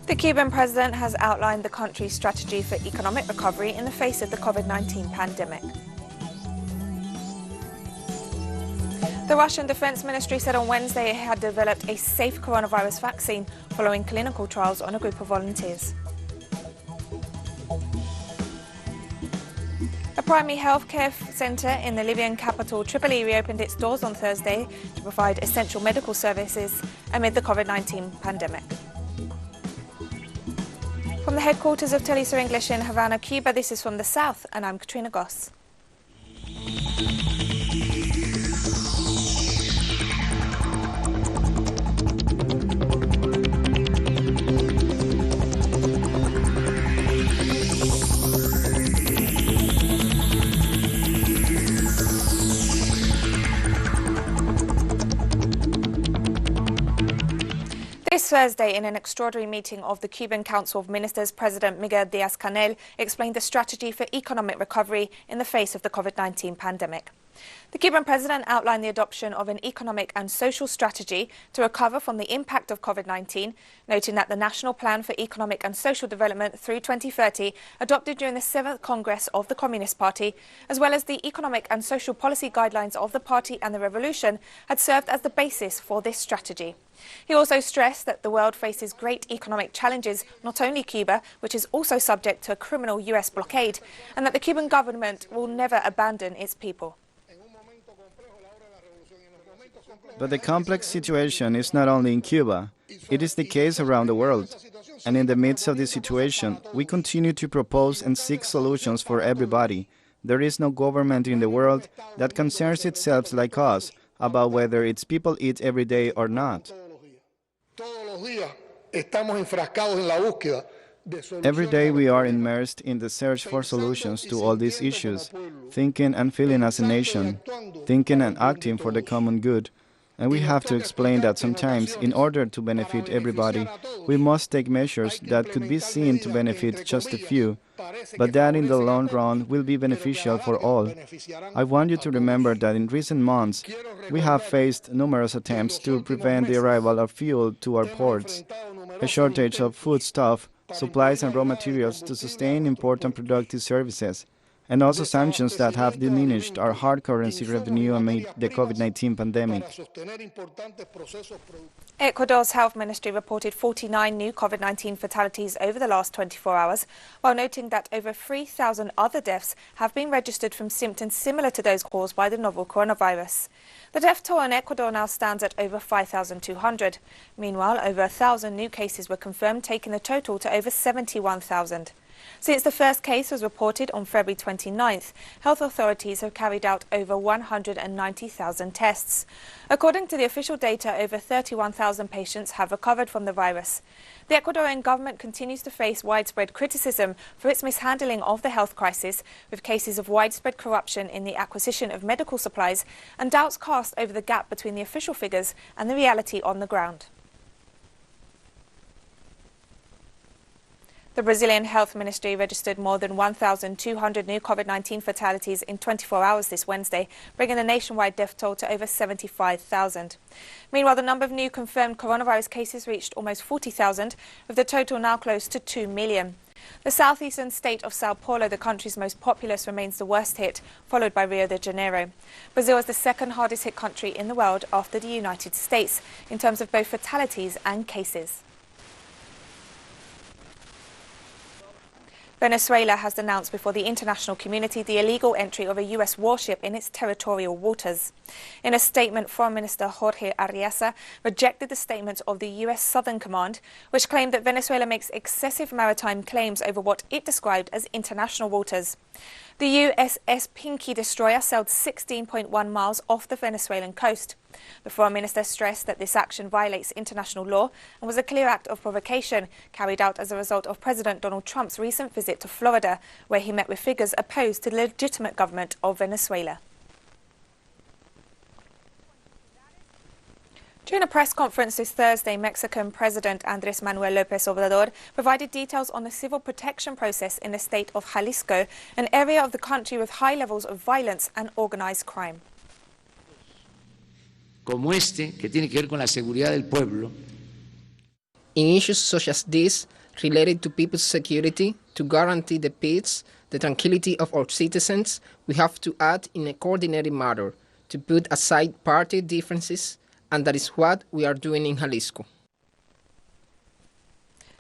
The Cuban president has outlined the country's strategy for economic recovery in the face of the COVID-19 pandemic. The Russian Defense Ministry said on Wednesday it had developed a safe coronavirus vaccine following clinical trials on a group of volunteers. A primary health care centre in the Libyan capital Tripoli reopened its doors on Thursday to provide essential medical services amid the COVID-19 pandemic. From the headquarters of Telesur English in Havana, Cuba, this is From the South, and I'm Katrina Goss. This Thursday, in an extraordinary meeting of the Cuban Council of Ministers, President Miguel Díaz-Canel explained the strategy for economic recovery in the face of the COVID-19 pandemic. The Cuban president outlined the adoption of an economic and social strategy to recover from the impact of COVID-19, noting that the National Plan for Economic and Social Development through 2030, adopted during the 7th Congress of the Communist Party, as well as the economic and social policy guidelines of the party and the revolution, had served as the basis for this strategy. He also stressed that the world faces great economic challenges, not only Cuba, which is also subject to a criminal US blockade, and that the Cuban government will never abandon its people. But the complex situation is not only in Cuba, it is the case around the world. And in the midst of this situation, we continue to propose and seek solutions for everybody. There is no government in the world that concerns itself like us about whether its people eat every day or not. Every day we are immersed in the search for solutions to all these issues, thinking and feeling as a nation, thinking and acting for the common good. And we have to explain that sometimes, in order to benefit everybody, we must take measures that could be seen to benefit just a few, but that in the long run will be beneficial for all. I want you to remember that in recent months, we have faced numerous attempts to prevent the arrival of fuel to our ports, a shortage of foodstuff, supplies and raw materials to sustain important productive services, and also sanctions that have diminished our hard currency revenue amid the COVID-19 pandemic. Ecuador's health ministry reported 49 new COVID-19 fatalities over the last 24 hours, while noting that over 3,000 other deaths have been registered from symptoms similar to those caused by the novel coronavirus. The death toll in Ecuador now stands at over 5,200. Meanwhile, over 1,000 new cases were confirmed, taking the total to over 71,000. Since the first case was reported on February 29th, health authorities have carried out over 190,000 tests. According to the official data, over 31,000 patients have recovered from the virus. The Ecuadorian government continues to face widespread criticism for its mishandling of the health crisis, with cases of widespread corruption in the acquisition of medical supplies and doubts cast over the gap between the official figures and the reality on the ground. The Brazilian Health Ministry registered more than 1,200 new COVID-19 fatalities in 24 hours this Wednesday, bringing the nationwide death toll to over 75,000. Meanwhile, the number of new confirmed coronavirus cases reached almost 40,000, with the total now close to 2 million. The southeastern state of Sao Paulo, the country's most populous, remains the worst hit, followed by Rio de Janeiro. Brazil is the second hardest hit country in the world after the United States, in terms of both fatalities and cases. Venezuela has denounced before the international community the illegal entry of a U.S. warship in its territorial waters. In a statement, Foreign Minister Jorge Arreaza rejected the statements of the U.S. Southern Command, which claimed that Venezuela makes excessive maritime claims over what it described as international waters. The USS Pinky destroyer sailed 16.1 miles off the Venezuelan coast. The Foreign Minister stressed that this action violates international law and was a clear act of provocation carried out as a result of President Donald Trump's recent visit to Florida, where he met with figures opposed to the legitimate government of Venezuela. During a press conference this Thursday, Mexican President Andrés Manuel López Obrador provided details on the civil protection process in the state of Jalisco, an area of the country with high levels of violence and organized crime. Como este, que tiene que ver con la seguridad del pueblo. In issues such as this, related to people's security, to guarantee the peace, the tranquility of our citizens, we have to act in a coordinated manner, to put aside party differences, and that is what we are doing in Jalisco.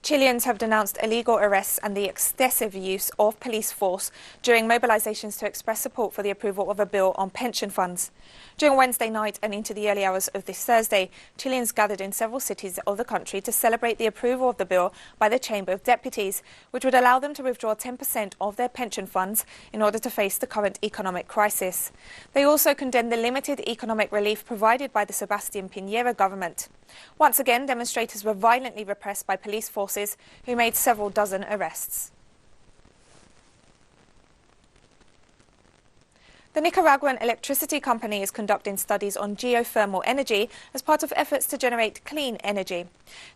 Chileans have denounced illegal arrests and the excessive use of police force during mobilizations to express support for the approval of a bill on pension funds. During Wednesday night and into the early hours of this Thursday, Chileans gathered in several cities of the country to celebrate the approval of the bill by the Chamber of Deputies, which would allow them to withdraw 10% of their pension funds in order to face the current economic crisis. They also condemned the limited economic relief provided by the Sebastián Piñera government. Once again, demonstrators were violently repressed by police forces who made several dozen arrests. The Nicaraguan electricity company is conducting studies on geothermal energy as part of efforts to generate clean energy.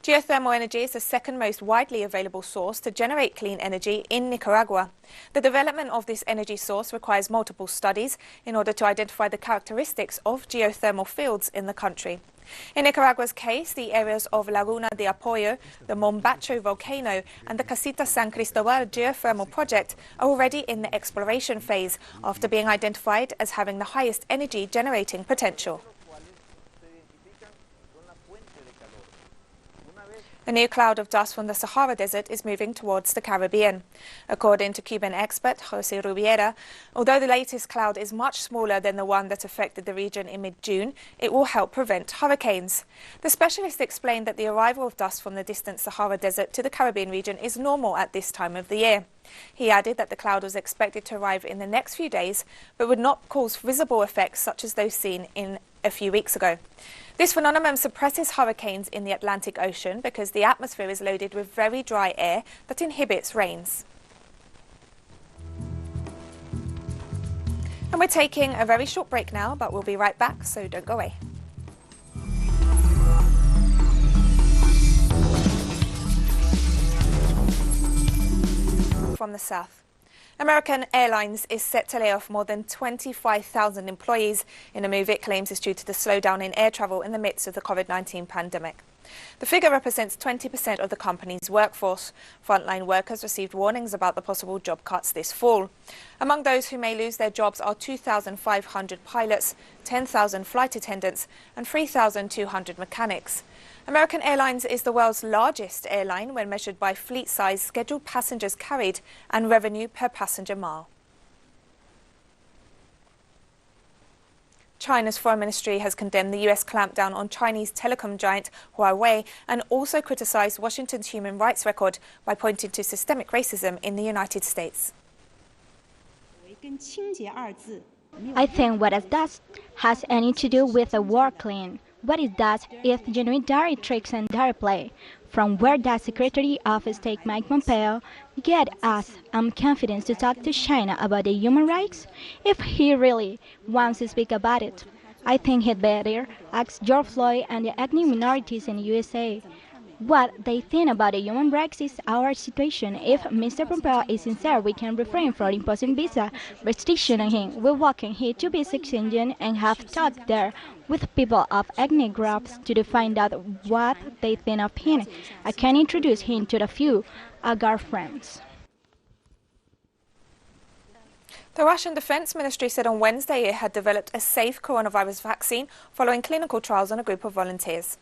Geothermal energy is the second most widely available source to generate clean energy in Nicaragua. The development of this energy source requires multiple studies in order to identify the characteristics of geothermal fields in the country. In Nicaragua's case, the areas of Laguna de Apoyo, the Mombacho volcano and the Casita San Cristobal geothermal project are already in the exploration phase after being identified as having the highest energy generating potential. A new cloud of dust from the Sahara Desert is moving towards the Caribbean. According to Cuban expert José Rubiera, although the latest cloud is much smaller than the one that affected the region in mid-June, it will help prevent hurricanes. The specialist explained that the arrival of dust from the distant Sahara Desert to the Caribbean region is normal at this time of the year. He added that the cloud was expected to arrive in the next few days, but would not cause visible effects such as those seen in a few weeks ago. This phenomenon suppresses hurricanes in the Atlantic Ocean because the atmosphere is loaded with very dry air that inhibits rains. And we're taking a very short break now, but we'll be right back, so don't go away. From the south. American Airlines is set to lay off more than 25,000 employees in a move it claims is due to the slowdown in air travel in the midst of the COVID-19 pandemic. The figure represents 20% of the company's workforce. Frontline workers received warnings about the possible job cuts this fall. Among those who may lose their jobs are 2,500 pilots, 10,000 flight attendants and 3,200 mechanics. American Airlines is the world's largest airline when measured by fleet size, scheduled passengers carried and revenue per passenger mile. China's foreign ministry has condemned the US clampdown on Chinese telecom giant Huawei and also criticized Washington's human rights record by pointing to systemic racism in the United States. I think what it does has anything to do with the war clean. What it does is genuine dirty tricks and dirty play. From where does Secretary of State Mike Pompeo get us confidence to talk to China about the human rights? If he really wants to speak about it, I think he'd better ask George Floyd and the ethnic minorities in the USA what they think about the human rights is our situation. If Mr. Pompeo is sincere, we can refrain from imposing visa restriction on him. We welcome him to visit Xinjiang and have talked there with people of ethnic groups to find out what they think of him. I can introduce him to the few Agar friends. The Russian Defense Ministry said on Wednesday it had developed a safe coronavirus vaccine following clinical trials on a group of volunteers.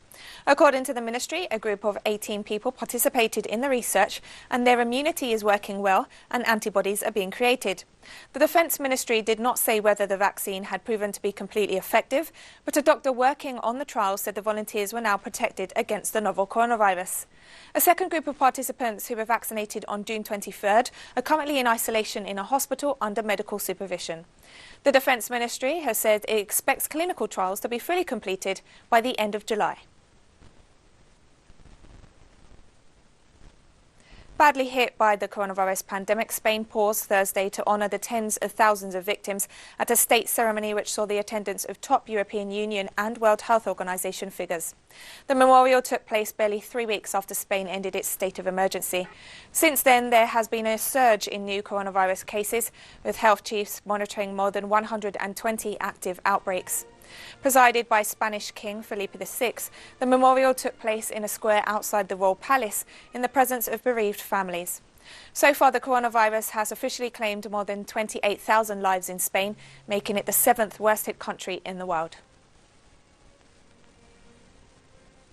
According to the ministry, a group of 18 people participated in the research and their immunity is working well and antibodies are being created. The Defense Ministry did not say whether the vaccine had proven to be completely effective, but a doctor working on the trial said the volunteers were now protected against the novel coronavirus. A second group of participants who were vaccinated on June 23rd are currently in isolation in a hospital under medical supervision. The Defense Ministry has said it expects clinical trials to be fully completed by the end of July. Badly hit by the coronavirus pandemic, Spain paused Thursday to honour the tens of thousands of victims at a state ceremony which saw the attendance of top European Union and World Health Organization figures. The memorial took place barely 3 weeks after Spain ended its state of emergency. Since then, there has been a surge in new coronavirus cases, with health chiefs monitoring more than 120 active outbreaks. Presided by Spanish King Felipe VI, the memorial took place in a square outside the royal palace in the presence of bereaved families. So far, the coronavirus has officially claimed more than 28,000 lives in Spain, making it the 7th worst-hit country in the world.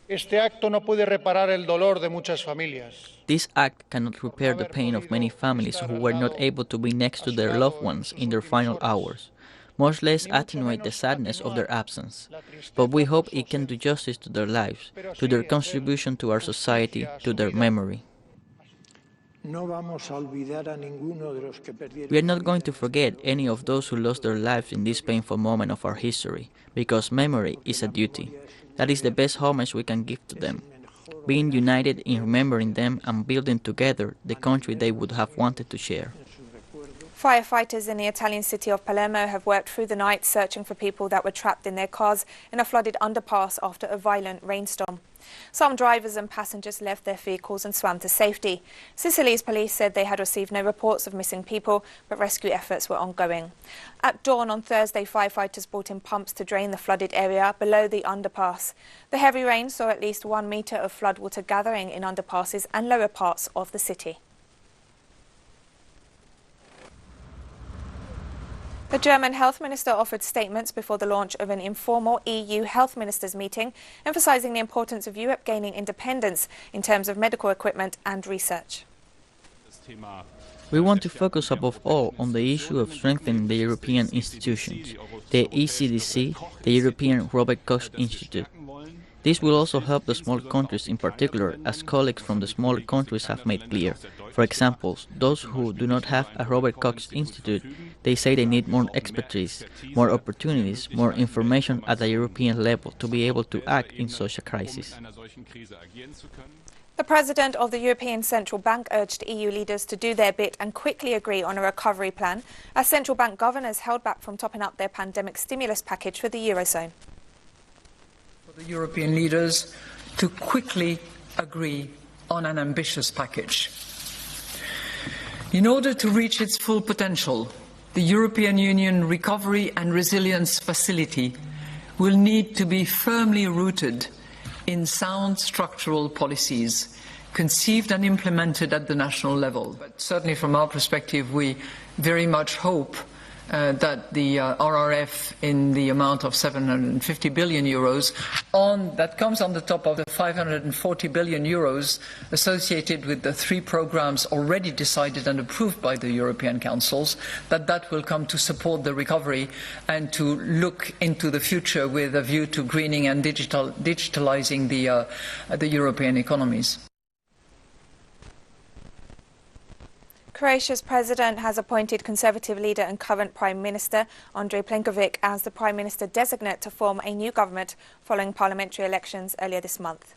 Este acto no puede reparar el dolor de muchas familias. This act cannot repair the pain of many families who were not able to be next to their loved ones in their final hours, much less attenuate the sadness of their absence. But we hope it can do justice to their lives, to their contribution to our society, to their memory. We are not going to forget any of those who lost their lives in this painful moment of our history, because memory is a duty. That is the best homage we can give to them, being united in remembering them and building together the country they would have wanted to share. Firefighters in the Italian city of Palermo have worked through the night searching for people that were trapped in their cars in a flooded underpass after a violent rainstorm. Some drivers and passengers left their vehicles and swam to safety. Sicily's police said they had received no reports of missing people, but rescue efforts were ongoing. At dawn on Thursday, firefighters brought in pumps to drain the flooded area below the underpass. The heavy rain saw at least 1 metre of floodwater gathering in underpasses and lower parts of the city. The German health minister offered statements before the launch of an informal EU health ministers meeting, emphasising the importance of Europe gaining independence in terms of medical equipment and research. We want to focus above all on the issue of strengthening the European institutions, the ECDC, the European Robert Koch Institute. This will also help the small countries in particular, as colleagues from the smaller countries have made clear. For example, those who do not have a Robert Koch Institute, they say they need more expertise, more opportunities, more information at the European level to be able to act in such a crisis. The President of the European Central Bank urged EU leaders to do their bit and quickly agree on a recovery plan, as central bank governors held back from topping up their pandemic stimulus package for the Eurozone. For the European leaders to quickly agree on an ambitious package. In order to reach its full potential, the European Union Recovery and Resilience Facility will need to be firmly rooted in sound structural policies, conceived and implemented at the national level. But certainly from our perspective, we very much hope that the RRF in the amount of 750 billion euros that comes on the top of the 540 billion euros associated with the 3 programs already decided and approved by the European Councils, that will come to support the recovery and to look into the future with a view to greening and digitalizing the European economies. Croatia's president has appointed Conservative leader and current Prime Minister Andrej Plenković as the Prime Minister designate to form a new government following parliamentary elections earlier this month.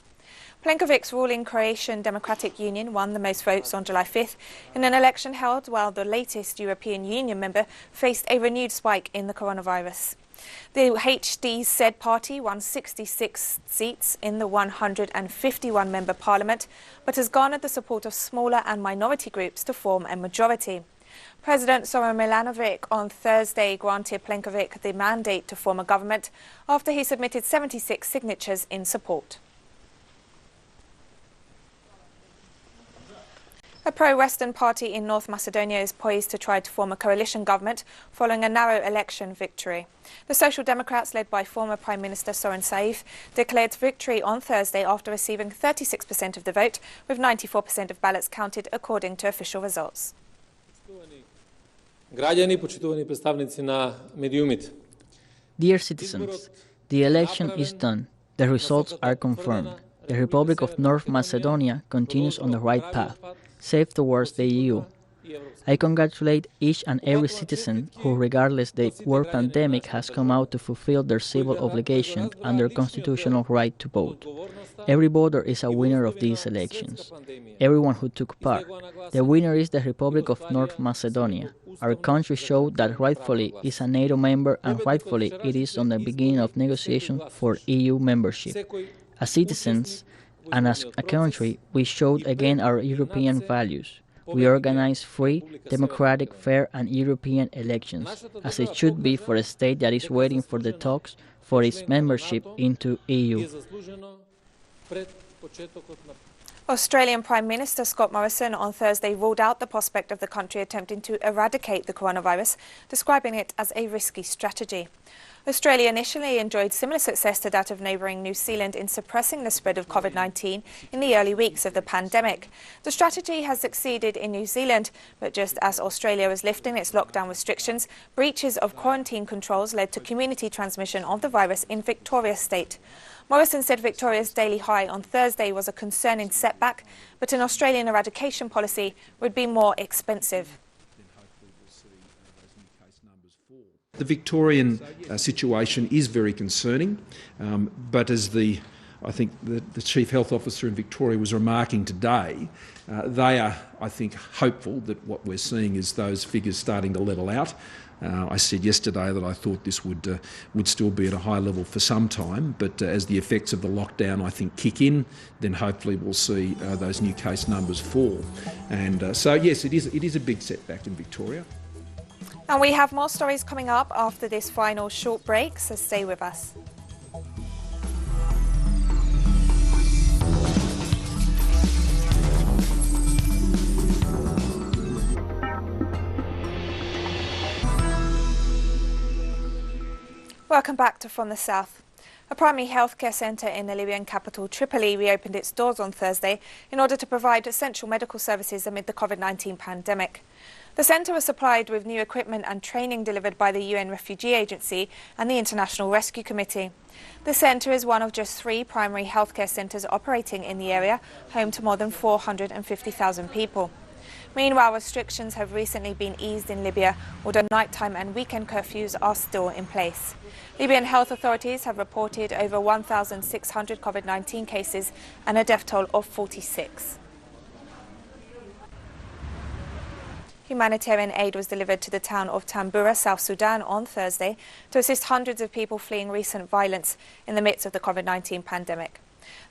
Plenkovic's ruling Croatian Democratic Union won the most votes on July 5th in an election held while the latest European Union member faced a renewed spike in the coronavirus. The HDZ party won 66 seats in the 151-member parliament, but has garnered the support of smaller and minority groups to form a majority. President Zoran Milanovic on Thursday granted Plenković the mandate to form a government after he submitted 76 signatures in support. A pro-Western party in North Macedonia is poised to try to form a coalition government following a narrow election victory. The Social Democrats, led by former Prime Minister Zoran Zaev, declared victory on Thursday after receiving 36% of the vote, with 94% of ballots counted according to official results. Dear citizens, the election is done. The results are confirmed. The Republic of North Macedonia continues on the right path, safe towards the EU. I congratulate each and every citizen who, regardless the world pandemic, has come out to fulfill their civil obligation and their constitutional right to vote. Every voter is a winner of these elections. Everyone who took part. The winner is the Republic of North Macedonia. Our country showed that rightfully is a NATO member and rightfully it is on the beginning of negotiations for EU membership. As citizens and as a country, we showed again our European values. We organized free, democratic, fair and European elections, as it should be for a state that is waiting for the talks for its membership into EU. Australian Prime Minister Scott Morrison on Thursday ruled out the prospect of the country attempting to eradicate the coronavirus, describing it as a risky strategy. Australia initially enjoyed similar success to that of neighbouring New Zealand in suppressing the spread of COVID-19 in the early weeks of the pandemic. The strategy has succeeded in New Zealand, but just as Australia was lifting its lockdown restrictions, breaches of quarantine controls led to community transmission of the virus in Victoria State. Morrison said Victoria's daily high on Thursday was a concerning setback, but an Australian eradication policy would be more expensive. The Victorian situation is very concerning, but as I think the Chief Health Officer in Victoria was remarking today, they are, I think, hopeful that what we're seeing is those figures starting to level out. I said yesterday that I thought this would still be at a high level for some time, but as the effects of the lockdown, I think, kick in, then hopefully we'll see those new case numbers fall. And so, yes, it is a big setback in Victoria. And we have more stories coming up after this final short break, so stay with us. Welcome back to From the South. A primary healthcare centre in the Libyan capital, Tripoli, reopened its doors on Thursday in order to provide essential medical services amid the COVID-19 pandemic. The centre was supplied with new equipment and training delivered by the UN Refugee Agency and the International Rescue Committee. The centre is one of just 3 primary healthcare centres operating in the area, home to more than 450,000 people. Meanwhile, restrictions have recently been eased in Libya, although nighttime and weekend curfews are still in place. Libyan health authorities have reported over 1,600 COVID-19 cases and a death toll of 46. Humanitarian aid was delivered to the town of Tambura, South Sudan on Thursday to assist hundreds of people fleeing recent violence in the midst of the COVID-19 pandemic.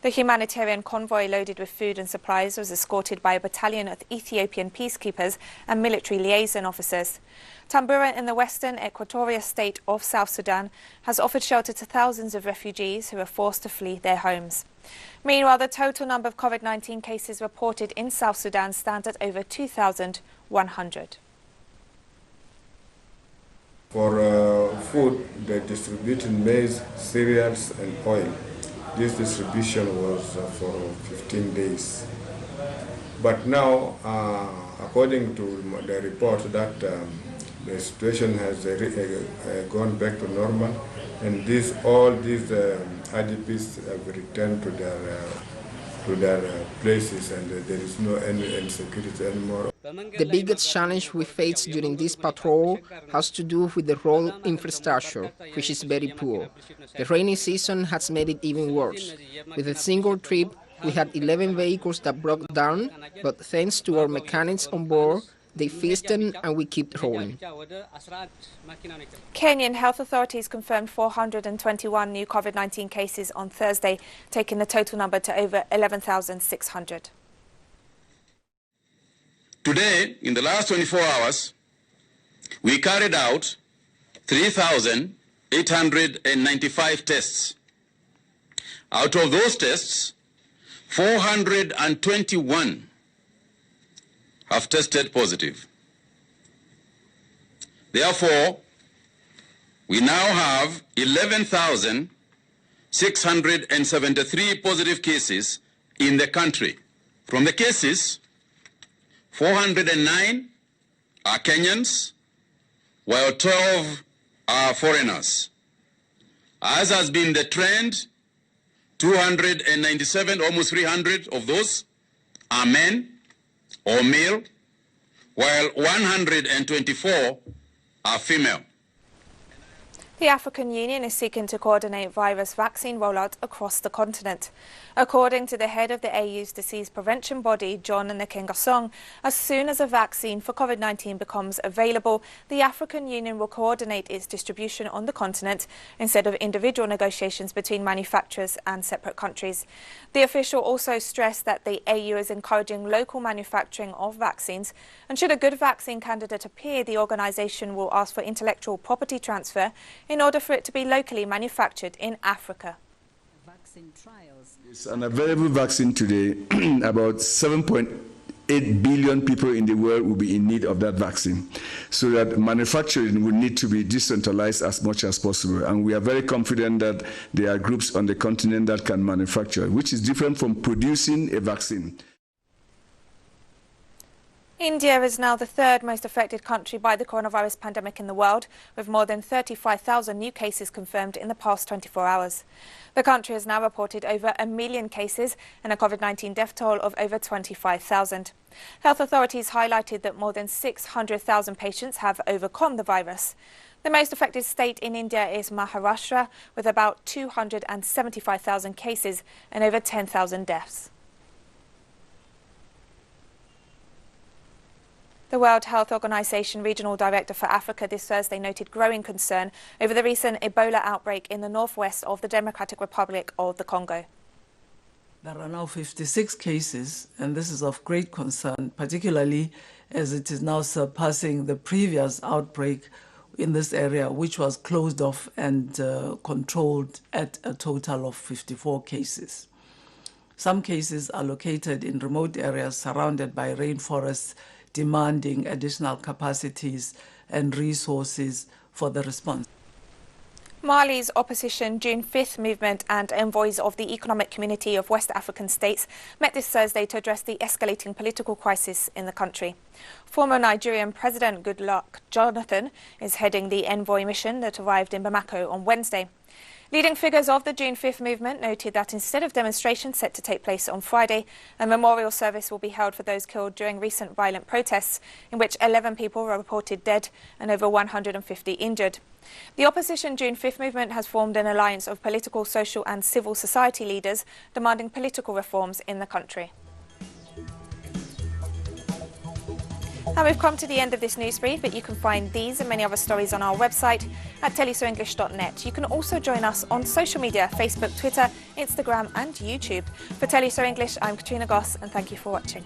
The humanitarian convoy loaded with food and supplies was escorted by a battalion of Ethiopian peacekeepers and military liaison officers. Tambura in the western Equatorial state of South Sudan has offered shelter to thousands of refugees who are forced to flee their homes. Meanwhile, the total number of COVID-19 cases reported in South Sudan stands at over 2,100. For food, they distributed maize, cereals and oil. This distribution was for 15 days. But now, according to the report, that the situation has gone back to normal, and all these IDPs have returned to their places, and there is no any insecurity anymore. The biggest challenge we face during this patrol has to do with the road infrastructure, which is very poor. The rainy season has made it even worse. With a single trip, we had 11 vehicles that broke down, but thanks to our mechanics on board, they fixed them and we kept rolling. Kenyan health authorities confirmed 421 new COVID-19 cases on Thursday, taking the total number to over 11,600. Today, in the last 24 hours, we carried out 3,895 tests. Out of those tests, 421 have tested positive. Therefore, we now have 11,673 positive cases in the country. From the cases, 409 are Kenyans, while 12 are foreigners. As has been the trend, 297, almost 300 of those are men or male, while 124 are female. The African Union is seeking to coordinate virus vaccine rollout across the continent. According to the head of the AU's disease prevention body, John Nkengasong, as soon as a vaccine for COVID-19 becomes available, the African Union will coordinate its distribution on the continent instead of individual negotiations between manufacturers and separate countries. The official also stressed that the AU is encouraging local manufacturing of vaccines, and should a good vaccine candidate appear, the organisation will ask for intellectual property transfer in order for it to be locally manufactured in Africa. It's an available vaccine today. About 7.8 billion people in the world will be in need of that vaccine. So that manufacturing will need to be decentralized as much as possible. And we are very confident that there are groups on the continent that can manufacture, which is different from producing a vaccine. India is now the third most affected country by the coronavirus pandemic in the world, with more than 35,000 new cases confirmed in the past 24 hours. The country has now reported over 1 million cases and a COVID-19 death toll of over 25,000. Health authorities highlighted that more than 600,000 patients have overcome the virus. The most affected state in India is Maharashtra, with about 275,000 cases and over 10,000 deaths. The World Health Organization Regional Director for Africa this Thursday noted growing concern over the recent Ebola outbreak in the northwest of the Democratic Republic of the Congo. There are now 56 cases, and this is of great concern, particularly as it is now surpassing the previous outbreak in this area, which was closed off and controlled at a total of 54 cases. Some cases are located in remote areas surrounded by rainforests, demanding additional capacities and resources for the response. Mali's opposition June 5th movement and envoys of the Economic Community of West African States met this Thursday to address the escalating political crisis in the country. Former Nigerian President Goodluck Jonathan is heading the envoy mission that arrived in Bamako on Wednesday. Leading figures of the June 5th movement noted that instead of demonstrations set to take place on Friday, a memorial service will be held for those killed during recent violent protests, in which 11 people were reported dead and over 150 injured. The opposition June 5th movement has formed an alliance of political, social and civil society leaders demanding political reforms in the country. And we've come to the end of this news brief, but you can find these and many other stories on our website at telesoenglish.net. You can also join us on social media, Facebook, Twitter, Instagram and YouTube. For Teleso English, I'm Katrina Goss and thank you for watching.